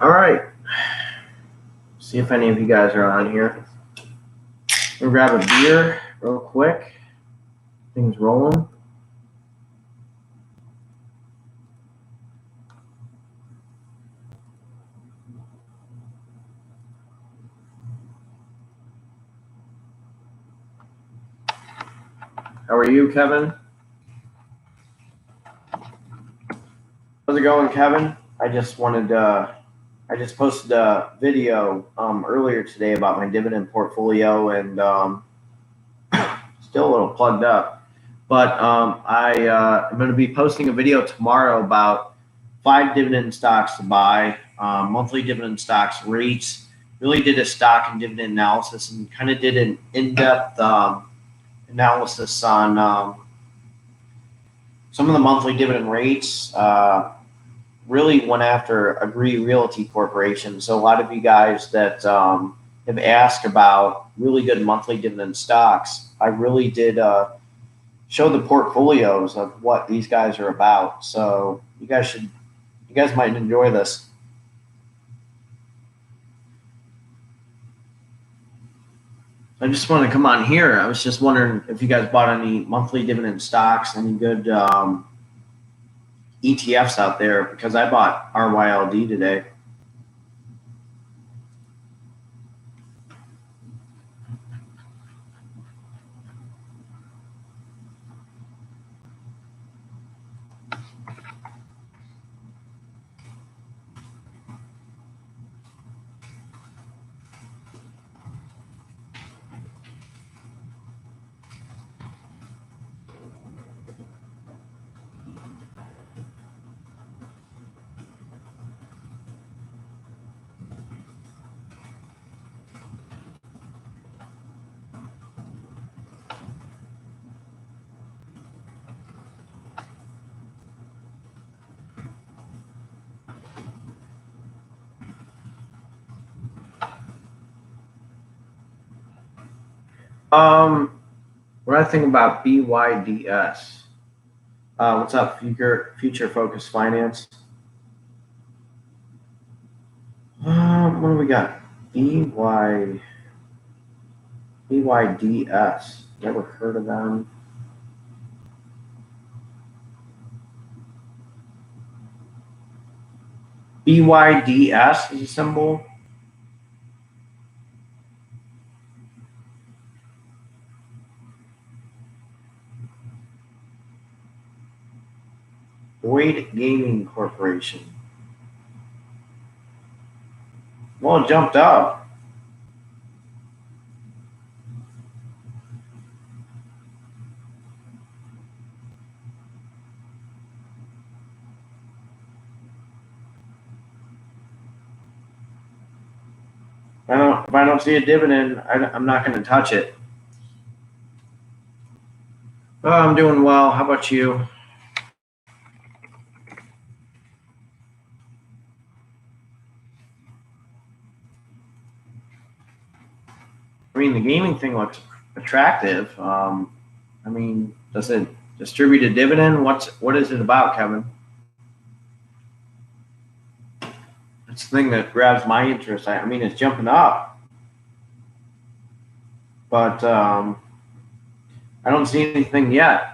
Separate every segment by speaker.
Speaker 1: All right. See if any of you guys are on here. I'm gonna grab a beer real quick. Things rolling. How are you, Kevin? How's it going, Kevin? I just posted a video earlier today about my dividend portfolio and still a little plugged up. But I'm going to be posting a video tomorrow about 5 dividend stocks to buy, monthly dividend stocks, rates. Really did a stock and dividend analysis and kind of did an in-depth analysis on some of the monthly dividend rates. Really went after Abbvie Realty Corporation. So a lot of you guys that have asked about really good monthly dividend stocks, I really did show the portfolios of what these guys are about. So you guys might enjoy this. I just want to come on here. I was just wondering if you guys bought any monthly dividend stocks, any good ETFs out there, because I bought RYLD today. What I think about BYDS. What's up, Future Focus Finance? What do we got? BYDS. Never heard of them. BYDS is a symbol. Boyd Gaming Corporation. Well, it jumped up. If I don't see a dividend, I'm not going to touch it. Oh, I'm doing well. How about you? I mean, the gaming thing looks attractive. I mean, does it distribute a dividend? What is it about, Kevin? That's the thing that grabs my interest. I mean, it's jumping up, but I don't see anything yet.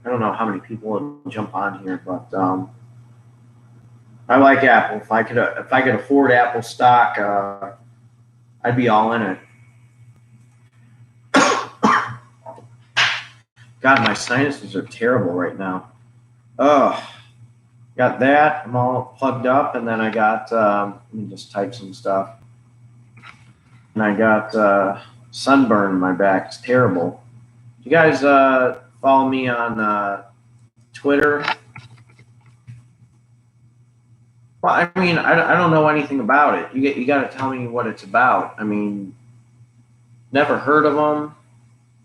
Speaker 1: I don't know how many people will jump on here, but I like Apple. If I could afford Apple stock, I'd be all in it. God, my sinuses are terrible right now. Oh, got that. I'm all plugged up, and then I got. Let me just type some stuff. And I got sunburn in my back. It's terrible. You guys follow me on Twitter? Well, I mean, I don't know anything about it. You got to tell me what it's about. I mean, never heard of them.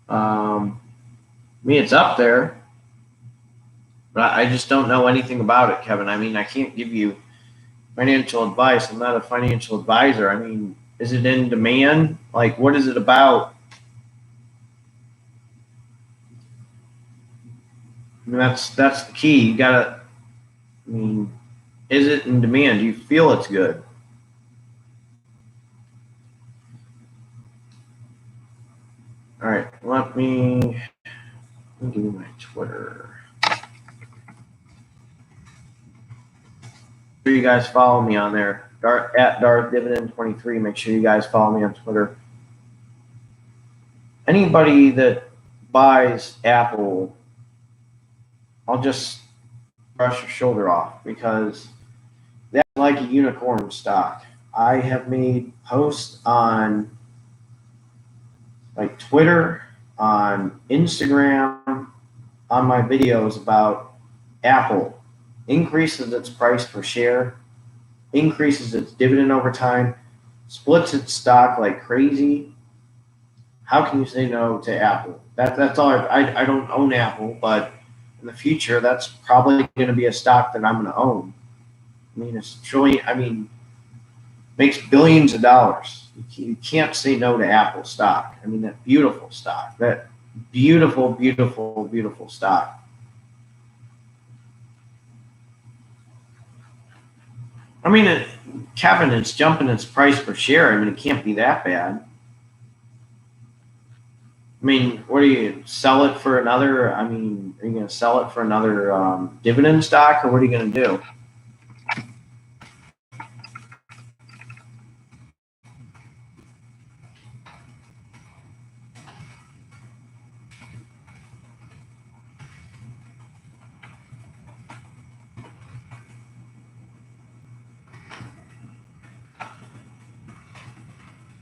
Speaker 1: I mean, it's up there, But I just don't know anything about it, Kevin. I mean, I can't give you financial advice. I'm not a financial advisor. I mean, is it in demand? Like, what is it about? I mean, that's the key. You gotta. I mean, is it in demand? Do you feel it's good? All right, let me give you my Twitter. Make sure you guys follow me on there. At Darth Dividend 23. Make sure you guys follow me on Twitter. Anybody that buys Apple, I'll just brush your shoulder off because that's like a unicorn stock. I have made posts on like Twitter, on Instagram, on my videos about Apple increases its price per share, increases its dividend over time, splits its stock like crazy. How can you say no to Apple? That's all. I don't own Apple, but in the future, that's probably going to be a stock that I'm going to own. I mean, it's trillion. I mean, makes billions of dollars. You can't say no to Apple stock. I mean, that beautiful stock, that beautiful, beautiful, beautiful stock. I mean, Kevin, it's jumping its price per share. I mean, it can't be that bad. I mean, what do you sell it for another? I mean, are you going to sell it for another dividend stock, or what are you going to do?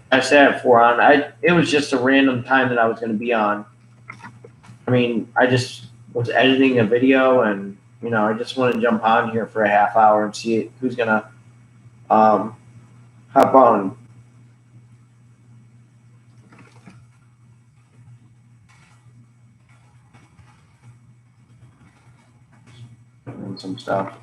Speaker 1: I said it before it was just a random time that I was going to be on. I mean, I just was editing a video, and I just want to jump on here for a half hour and see who's going to hop on. And some stuff.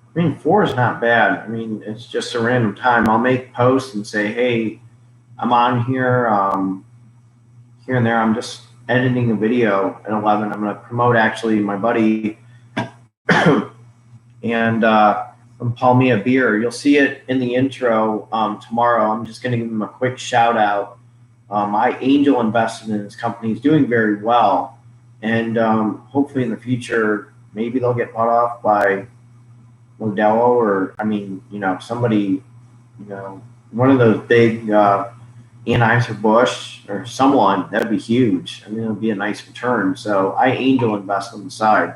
Speaker 1: I mean, 4 is not bad. I mean, it's just a random time. I'll make posts and say, hey, I'm on here, here and there. I'm just editing a video at 11. I'm going to promote actually my buddy and from Paul Me a Beer. You'll see it in the intro tomorrow. I'm just going to give him a quick shout out. I angel invested in his company. He's doing very well. And hopefully in the future, maybe they'll get bought off by Modelo or, I mean, somebody, one of those big Anheuser-Busch or someone. That'd be huge. I mean, it would be a nice return. So I angel invest on the side.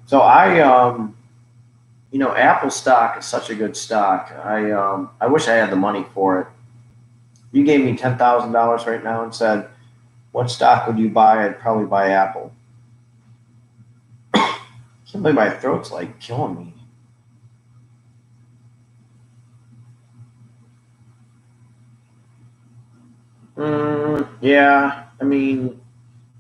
Speaker 1: So Apple stock is such a good stock. I wish I had the money for it. If you gave me $10,000 right now and said, what stock would you buy? I'd probably buy Apple. I can't believe my throat's like killing me. Yeah, I mean,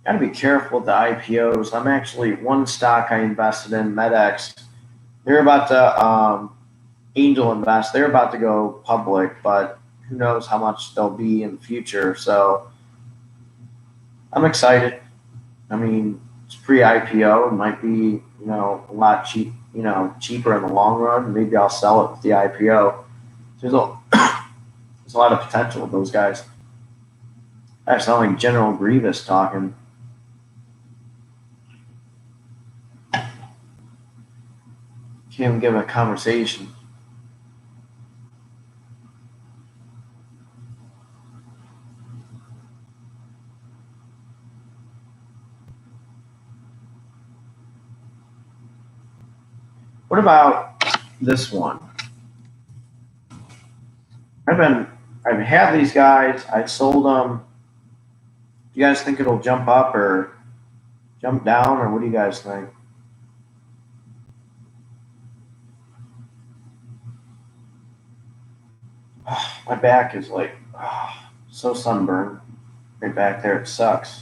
Speaker 1: gotta be careful with the IPOs. I'm actually one stock I invested in, MedX. They're about to angel invest. They're about to go public, but who knows how much they'll be in the future. So I'm excited. I mean, it's pre-IPO. It might be, a lot cheaper in the long run. Maybe I'll sell it with the IPO. There's a lot of potential with those guys. I sound like General Grievous talking. Can't even give a conversation. What about this one? I've had these guys. I sold them. Do you guys think it'll jump up or jump down, or what do you guys think? Oh, my back is like so sunburned right back there. It sucks.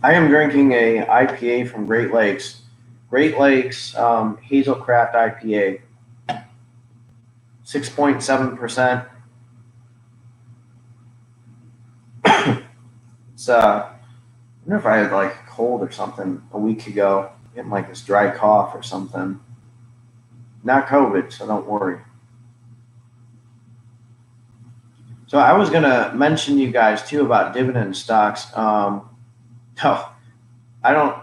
Speaker 1: I am drinking a IPA from Great Lakes. Great Lakes Hazelcraft IPA. 6.7%. It's I wonder if I had like a cold or something a week ago, getting like this dry cough or something. Not COVID, so don't worry. So I was gonna mention to you guys too about dividend stocks. No, I don't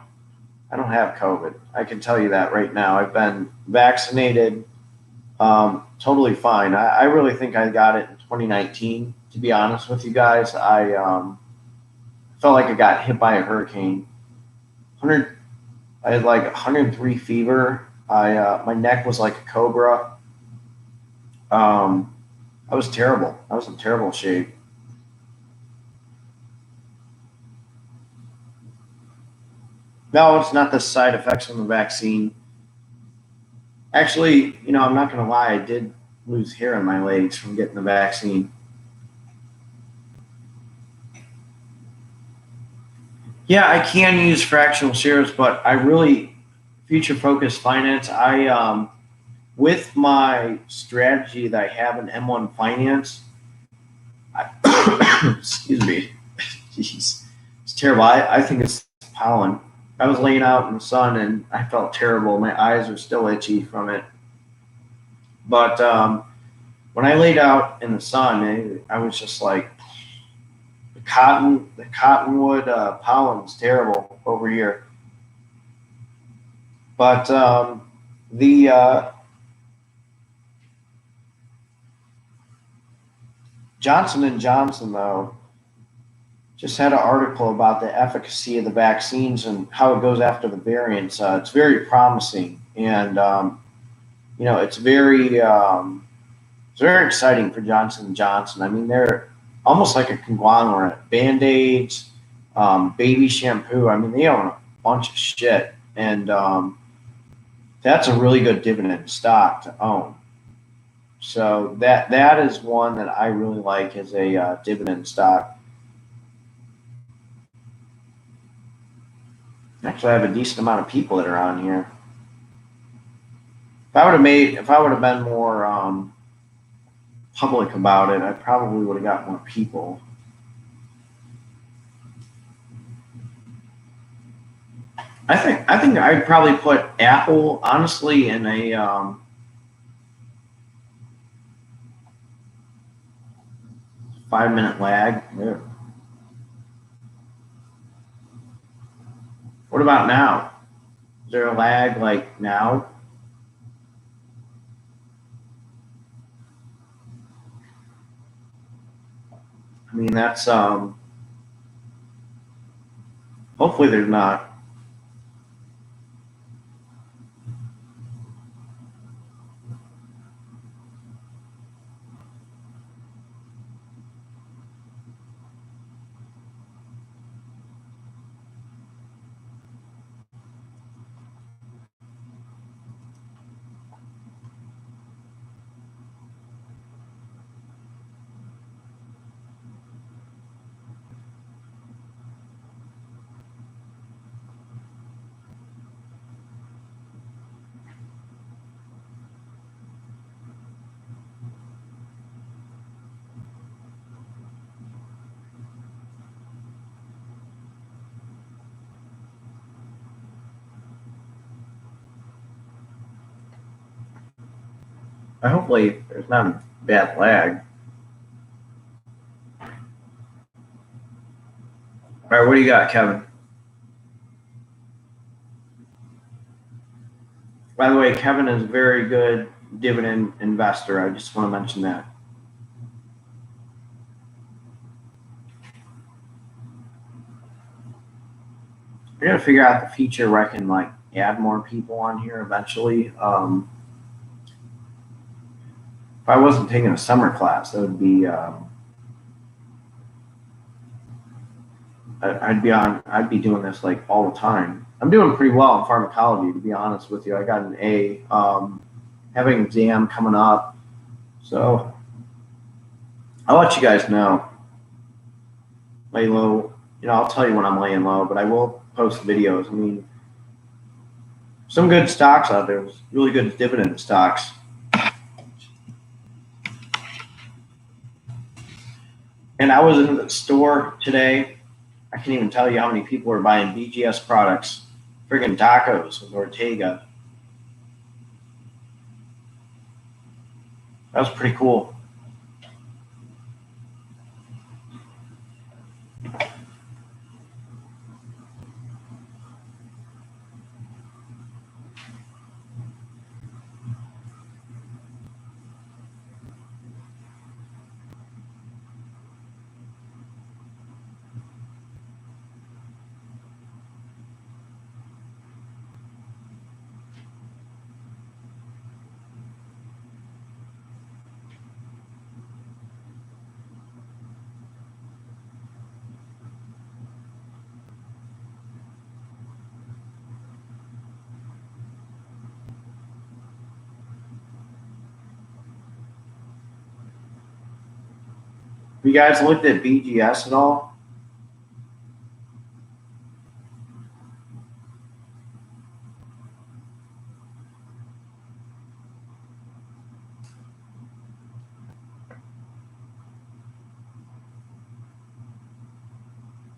Speaker 1: have COVID. I can tell you that right now. I've been vaccinated, totally fine. I really think I got it in 2019. To be honest with you guys, I felt like I got hit by a hurricane. I had like 103 fever. My neck was like a cobra. I was terrible. I was in terrible shape. No, it's not the side effects from the vaccine. Actually, I'm not going to lie. I did lose hair on my legs from getting the vaccine. Yeah, I can use fractional shares, but I really future focused finance. With my strategy that I have in M1 Finance, excuse me, jeez, it's terrible. I think it's pollen. I was laying out in the sun and I felt terrible. My eyes are still itchy from it. But when I laid out in the sun, I was just like, the cottonwood pollen's terrible over here. But the Johnson & Johnson, though, just had an article about the efficacy of the vaccines and how it goes after the variants. It's very promising, and it's very exciting for Johnson & Johnson. I mean, they're almost like a conglomerate. Band-Aids, baby shampoo. I mean, they own a bunch of shit, and that's a really good dividend stock to own. So that is one that I really like as a dividend stock. Actually, I have a decent amount of people that are on here. If I would have been more public about it, I probably would have got more people. I think I'd probably put Apple honestly in a 5-minute lag. Yeah. What about now? Is there a lag like now? I mean, that's hopefully there's not. Hopefully there's not a bad lag. All right, what do you got, Kevin? By the way, Kevin is a very good dividend investor. I just want to mention that. gotta figure out the feature where I can like add more people on here eventually. If I wasn't taking a summer class, that would be I'd be doing this like all the time. I'm doing pretty well in pharmacology, to be honest with you. I got an A. Having an exam coming up, so I'll let you guys know. Lay low, I'll tell you when I'm laying low, but I will post videos. I mean, some good stocks out there, really good dividend stocks. And I was in the store today. I can't even tell you how many people are buying BGS products. Friggin' tacos with Ortega. That was pretty cool. Have you guys looked at BGS at all?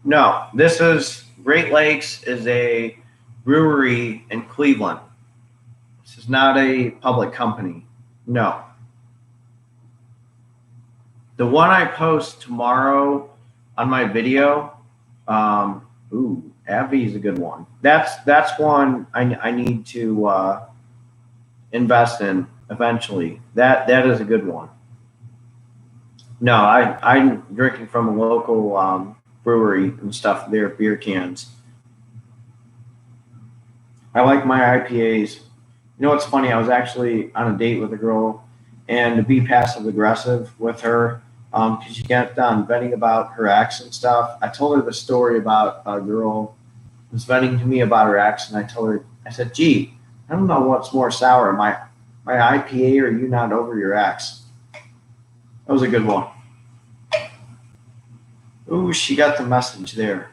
Speaker 1: No, this is Great Lakes is a brewery in Cleveland. This is not a public company. No. The one I post tomorrow on my video, Abbvie is a good one. That's one I need to invest in eventually. That is a good one. No, I'm drinking from a local brewery and stuff. Their beer cans. I like my IPAs. You know what's funny? I was actually on a date with a girl, and to be passive aggressive with her, because she got done venting about her ex and stuff. I told her the story about a girl who was venting to me about her ex, and I said, "Gee, I don't know what's more sour, my IPA or you not over your ex." That was a good one. Ooh, she got the message there.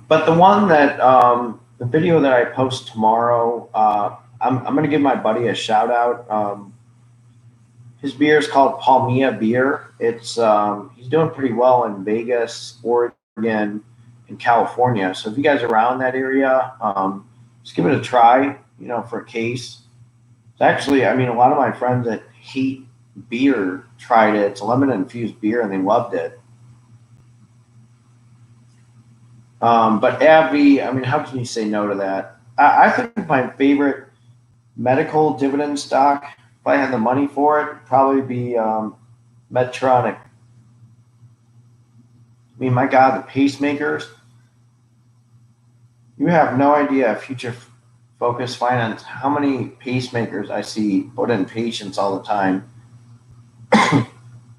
Speaker 1: But the one that the video that I post tomorrow, I'm going to give my buddy a shout out. His beer is called Palmia Beer. It's he's doing pretty well in Vegas, Oregon, and California. So if you guys are around that area, just give it a try. For a case. It's actually, a lot of my friends that hate beer tried it. It's a lemon infused beer, and they loved it. But Abbvie, how can you say no to that? I think my favorite medical dividend stock, if I had the money for it, would probably be Medtronic. My God, the pacemakers. You have no idea, Future Focus Finance, how many pacemakers I see put in patients all the time.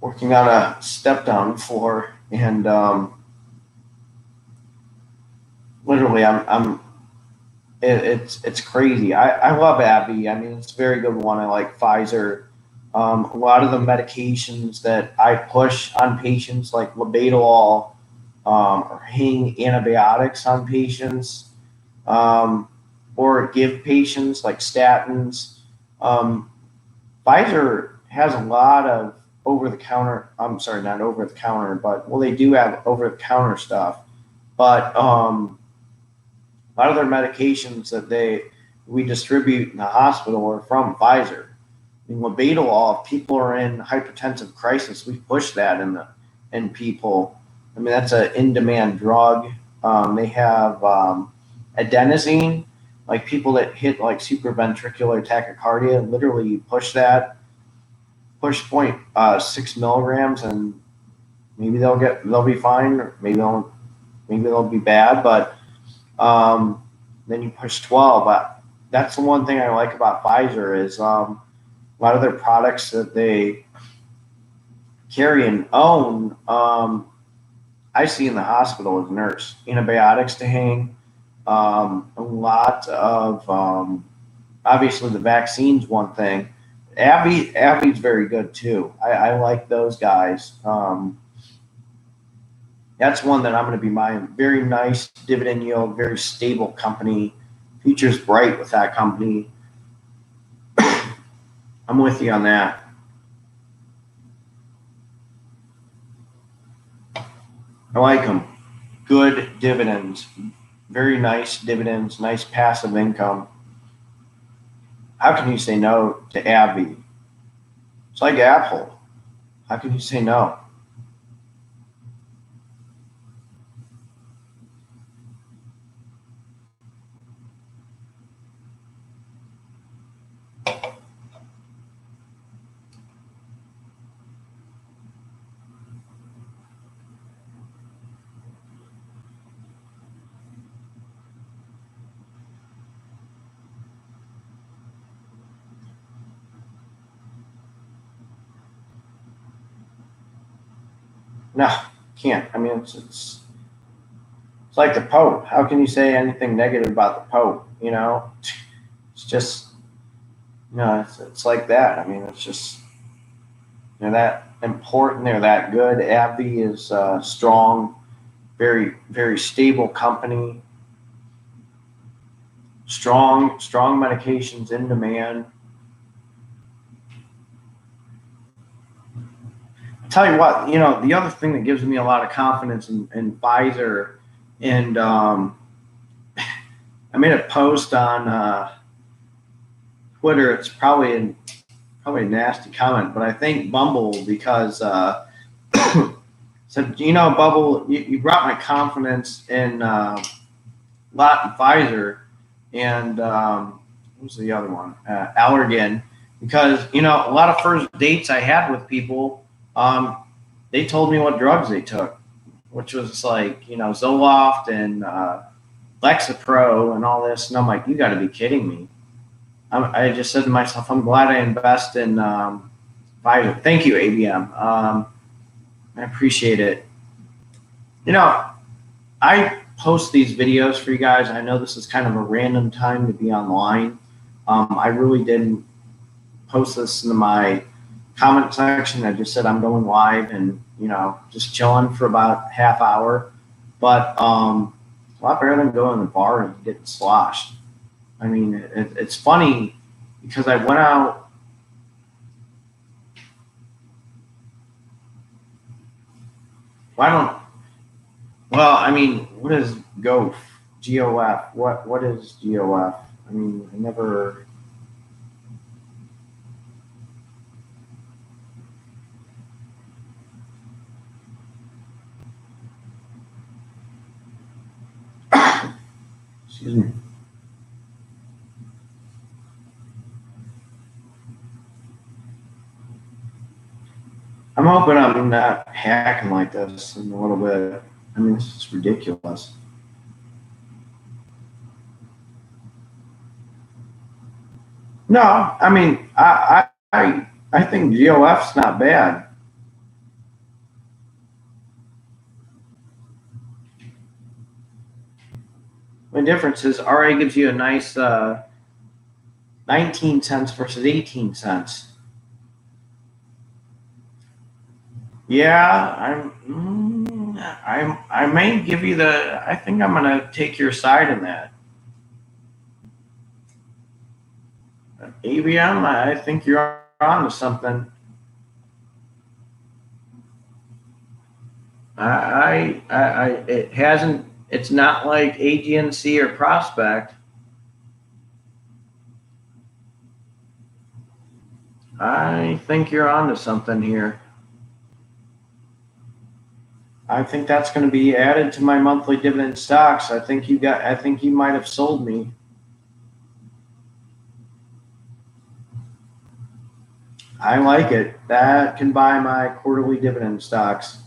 Speaker 1: Working on a step-down floor, and literally, it's crazy. I love Abbvie. It's a very good one. I like Pfizer. A lot of the medications that I push on patients, like liable, or hang antibiotics on patients, or give patients like statins. Pfizer has a lot of over-the-counter. I'm sorry, not over-the-counter, but they do have over-the-counter stuff. But a lot of their medications that we distribute in the hospital are from Pfizer. Liable, if people are in hypertensive crisis, we push that in people. That's an in-demand drug. They have adenosine, like people that hit like supraventricular tachycardia, literally you push 0.6 milligrams, and maybe they'll be fine, or maybe they'll be bad, but then you push 12. That's the one thing I like about Pfizer is a lot of their products that they carry and own. I see in the hospital as a nurse, antibiotics to hang, a lot of obviously the vaccine's one thing. AbbVie's very good too. I like those guys. That's one that I'm going to be buying. Very nice dividend yield, very stable company. Future's bright with that company. I'm with you on that. I like them. Good dividends. Very nice dividends, nice passive income. How can you say no to AbbVie? It's like Apple. How can you say no? No, can't. I mean, it's like the Pope. How can you say anything negative about the Pope? You know, it's just, it's like that. I mean, it's just, they're that important. They're that good. AbbVie is strong, very, very stable company. Strong medications in demand. I tell you what, the other thing that gives me a lot of confidence in Pfizer, and I made a post on Twitter. It's probably a nasty comment, but I thank Bumble because said, Bubble, you brought my confidence in lot in Pfizer, and what was the other one? Allergan, because a lot of first dates I had with people, they told me what drugs they took, which was like Zoloft and Lexapro and all this, and I'm like, you got to be kidding me. I just said to myself, I'm glad I invest in Pfizer. Thank you, ABM. I appreciate it. I post these videos for you guys. I know this is kind of a random time to be online. I really didn't post this in my comment section. I just said I'm going live and just chilling for about half hour. But it's a lot better than going to the bar and getting sloshed. I mean, it's funny because I went out. Well, I mean, what is GOF? GOF. What is GOF? I mean, I never. Excuse me. I'm hoping I'm not hacking like this in a little bit. I mean, this is ridiculous. No, I mean, I think GOF's not bad. The difference is RA gives you a nice 19 cents versus 18 cents. Yeah, I may give you I think I'm gonna take your side in that. ABM, I think you're on to something. It hasn't. It's not like AGNC or Prospect. I think you're on to something here. I think that's going to be added to my monthly dividend stocks. I think you might have sold me. I like it. That can buy my quarterly dividend stocks.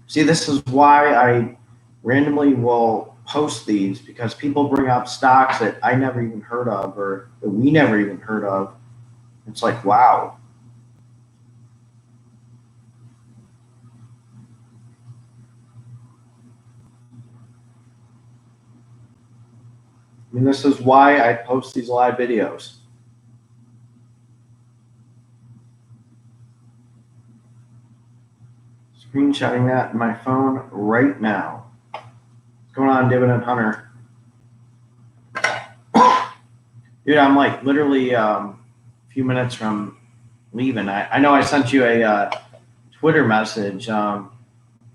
Speaker 1: See, this is why I randomly will post these, because people bring up stocks that I never even heard of or that we never even heard of. It's like, wow. I mean, this is why I post these live videos. Screenshotting that in my phone right now. What's going on, Dividend Hunter? Dude, I'm like literally a few minutes from leaving. I know I sent you a Twitter message.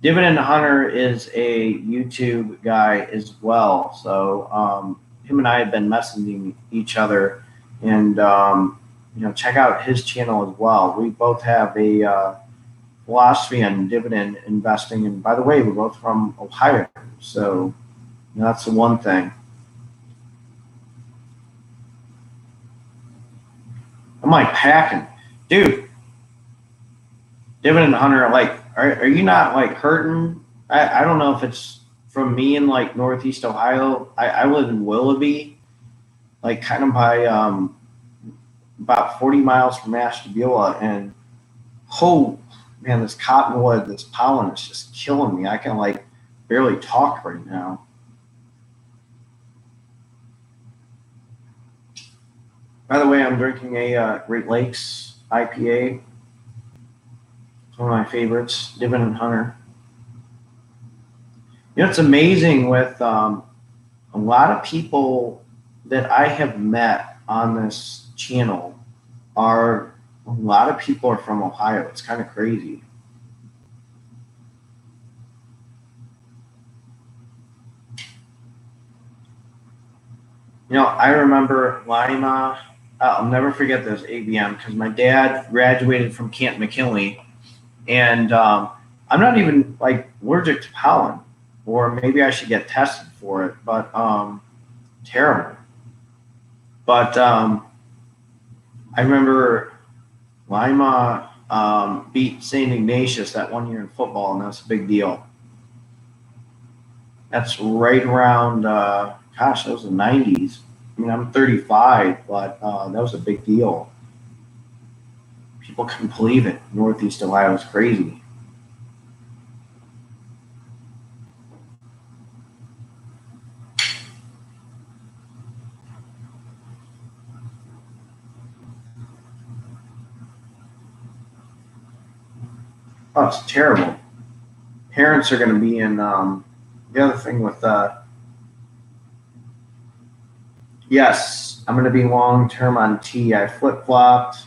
Speaker 1: Dividend Hunter is a YouTube guy as well. So him and I have been messaging each other, and check out his channel as well. We both have a philosophy on dividend investing, and by the way, we're both from Ohio, so that's the one thing. I'm like packing, dude. Dividend Hunter, like, are you not like hurting? I don't know if it's from me in like Northeast Ohio. I live in Willoughby, like kind of by about 40 miles from Ashtabula, and oh man, this cottonwood, this pollen is just killing me. I can like barely talk right now. By the way, I'm drinking a Great Lakes IPA. It's one of my favorites, Dividend Hunter. It's amazing with a lot of people that I have met on this channel a lot of people are from Ohio. It's kind of crazy. I remember Lima. I'll never forget this ABM, because my dad graduated from Camp McKinley, and I'm not even like allergic to pollen, or maybe I should get tested for it, but terrible. But I remember Lima beat St. Ignatius that one year in football, and that's a big deal. That's right around, gosh, that was the 90s. I mean, I'm 35, but that was a big deal. People couldn't believe it. Northeast Ohio was crazy. Oh, it's terrible. Parents are going to be in. The other thing with yes, I'm going to be long term on T. I flip flopped.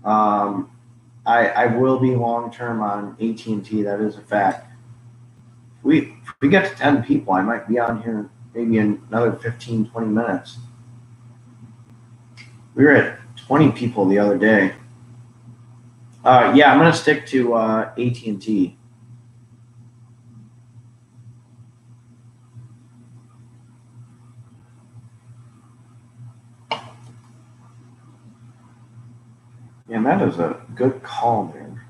Speaker 1: I will be long term on AT&T. That is a fact. If we get to 10 people, I might be on here maybe in another 15, 20 minutes. We were at 20 people the other day. Yeah, I'm going to stick to AT&T. Man, that is a good call, man.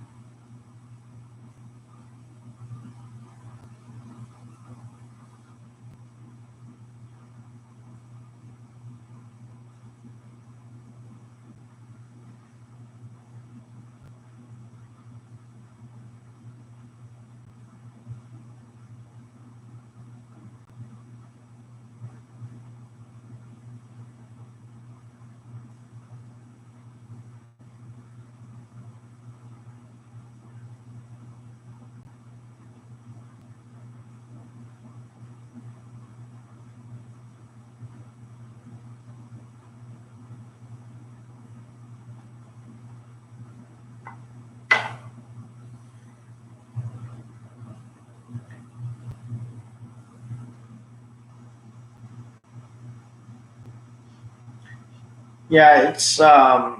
Speaker 1: Yeah, it's I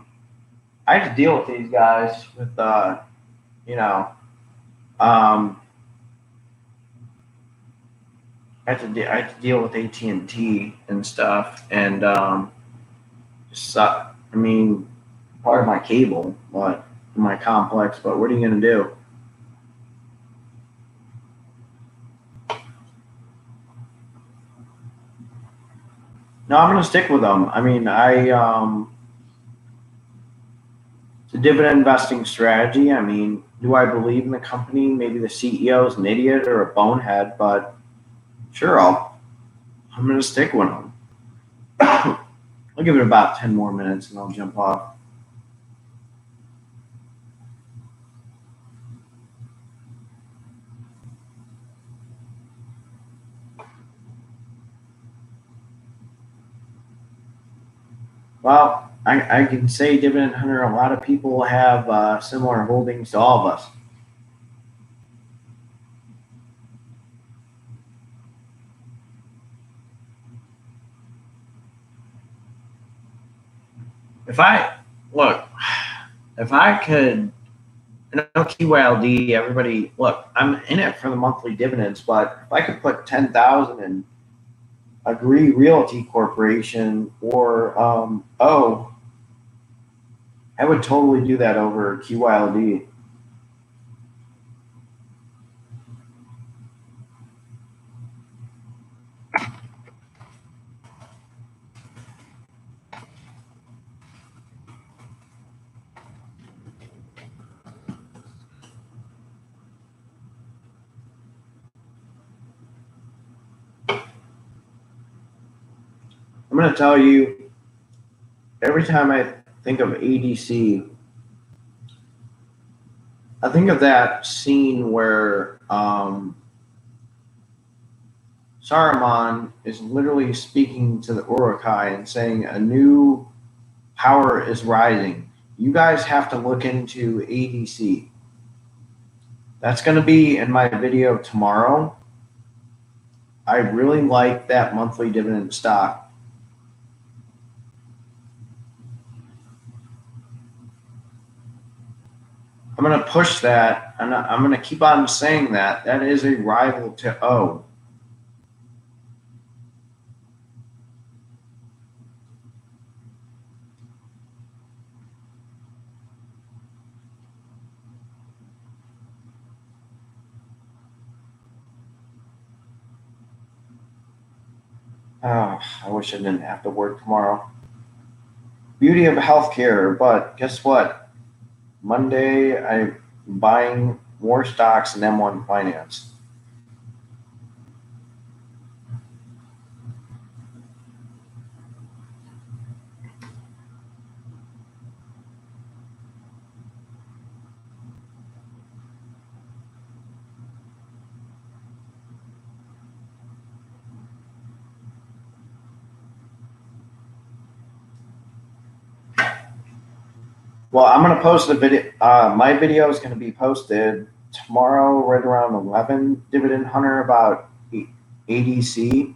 Speaker 1: had to deal with these guys with you know I had to deal with AT&T and stuff, and I mean, part of my cable, but my complex. But what are you gonna do? No, I'm gonna stick with them. I mean, it's a dividend investing strategy. I mean, do I believe in the company? Maybe the CEO is an idiot or a bonehead, but sure, I'm gonna stick with them. I'll give it about 10 more minutes and I'll jump off. Well, I can say Dividend Hunter, a lot of people have similar holdings to all of us. If I could, I know QYLD, everybody, look, I'm in it for the monthly dividends, but if I could put 10,000 in Agree Realty Corporation or I would totally do that over QYLD. I'm going to tell you, every time I think of ADC, I think of that scene where Saruman is literally speaking to the Uruk-hai and saying a new power is rising. You guys have to look into ADC. That's going to be in my video tomorrow. I really like that monthly dividend stock. I'm going to push that, and I'm going to keep on saying that. That is a rival to O. Oh, I wish I didn't have to work tomorrow. Beauty of healthcare, but guess what? Monday, I'm buying more stocks in M1 Finance. Well, I'm going to post a video. My video is going to be posted tomorrow, right around 11. Dividend Hunter about ADC.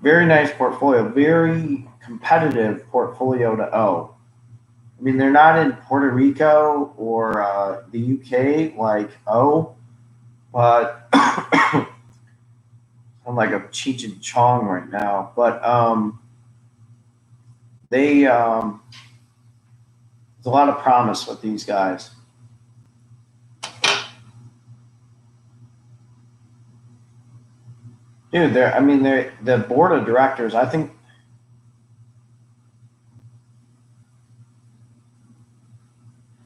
Speaker 1: Very nice portfolio, very competitive portfolio to O. I mean, they're not in Puerto Rico or the UK like O, but I'm like a Cheech and Chong right now. But there's a lot of promise with these guys. Dude, they're the board of directors. I think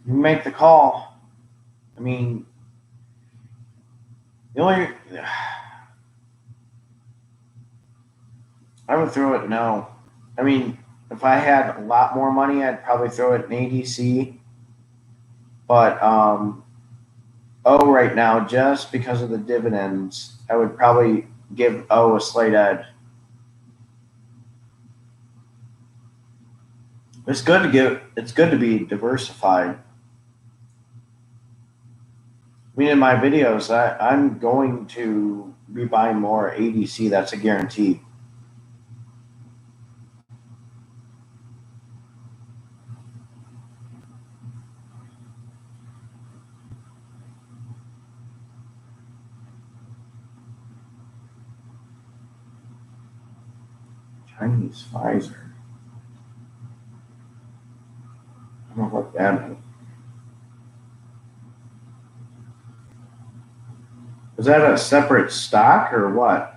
Speaker 1: you make the call. I mean, the only I would throw it no. I mean, if I had a lot more money, I'd probably throw it in ADC. But O right now, just because of the dividends, I would probably give O a slight edge. It's good to be diversified. I mean, in my videos, I'm going to be buying more ADC. That's a guarantee. Chinese Pfizer. I don't know what that is. Is that a separate stock or what?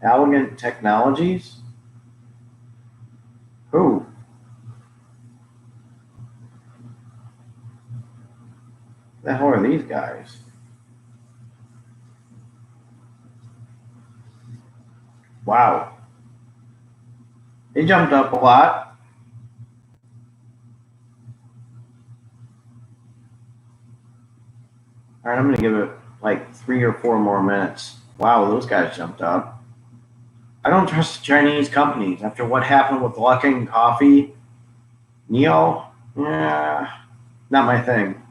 Speaker 1: Elegant Technologies? Who? The hell are these guys? Wow. They jumped up a lot. All right, I'm going to give it like 3 or 4 more minutes. Wow, those guys jumped up. I don't trust Chinese companies after what happened with Luckin Coffee. Neo, yeah, not my thing.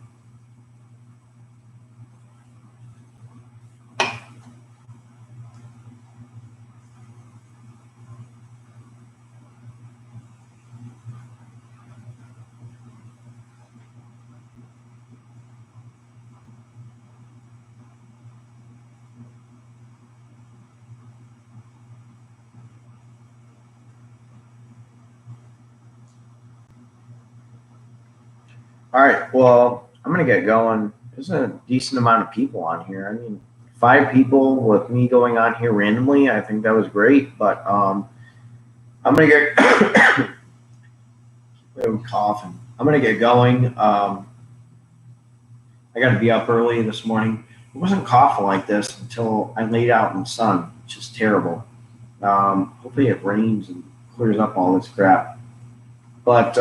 Speaker 1: All right, well, I'm going to get going. There's a decent amount of people on here. I mean, 5 people with me going on here randomly. I think that was great, but I'm going to get coughing. I'm going to get going. I got to be up early this morning. I wasn't coughing like this until I laid out in the sun, which is terrible. Hopefully it rains and clears up all this crap. But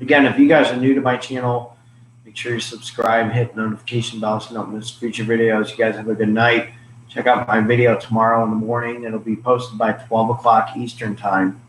Speaker 1: again, if you guys are new to my channel, make sure you subscribe, hit the notification bell so you don't miss future videos. You guys have a good night. Check out my video tomorrow in the morning. It'll be posted by 12 o'clock Eastern time.